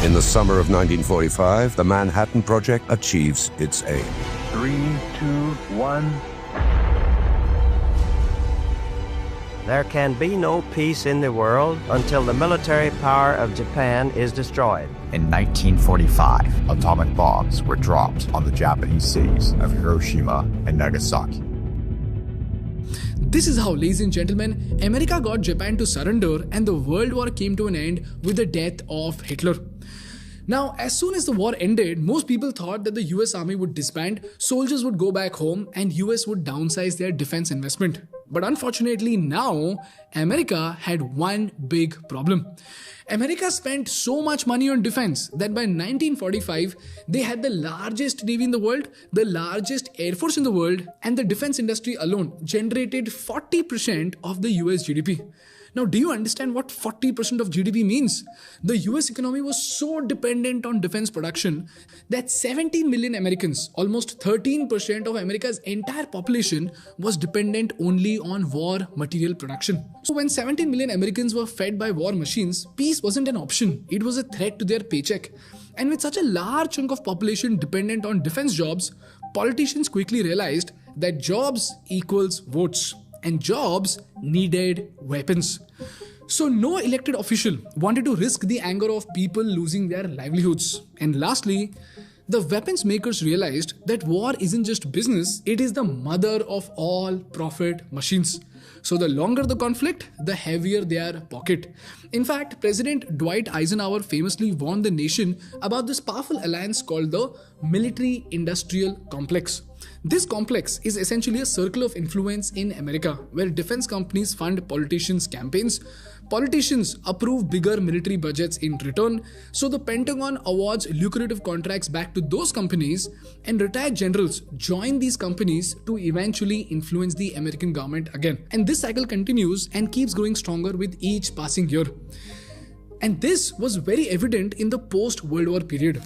In the summer of 1945, the Manhattan Project achieves its aim. 3, 2, 1. There can be no peace in the world until the military power of Japan is destroyed. In 1945, atomic bombs were dropped on the Japanese cities of Hiroshima and Nagasaki. This is how, ladies and gentlemen, America got Japan to surrender and the World War came to an end with the death of Hitler. Now, as soon as the war ended, most people thought that the US Army would disband, soldiers would go back home, and US would downsize their defense investment. But unfortunately now, America had one big problem. America spent so much money on defense that by 1945, they had the largest navy in the world, the largest air force in the world, and the defense industry alone generated 40% of the US GDP. Now, do you understand what 40% of GDP means? The US economy was so dependent on defense production that 17 million Americans, almost 13% of America's entire population, was dependent only on war material production. So when 17 million Americans were fed by war machines, peace wasn't an option. It was a threat to their paycheck. And with such a large chunk of population dependent on defense jobs, politicians quickly realized that jobs equals votes. And jobs needed weapons. So no elected official wanted to risk the anger of people losing their livelihoods. And lastly, the weapons makers realized that war isn't just business, it is the mother of all profit machines. So the longer the conflict, the heavier their pocket. In fact, President Dwight Eisenhower famously warned the nation about this powerful alliance called the military-industrial complex. This complex is essentially a circle of influence in America where defense companies fund politicians' campaigns, politicians approve bigger military budgets in return, so the Pentagon awards lucrative contracts back to those companies, and retired generals join these companies to eventually influence the American government again. And this cycle continues and keeps growing stronger with each passing year. And this was very evident in the post-World War period.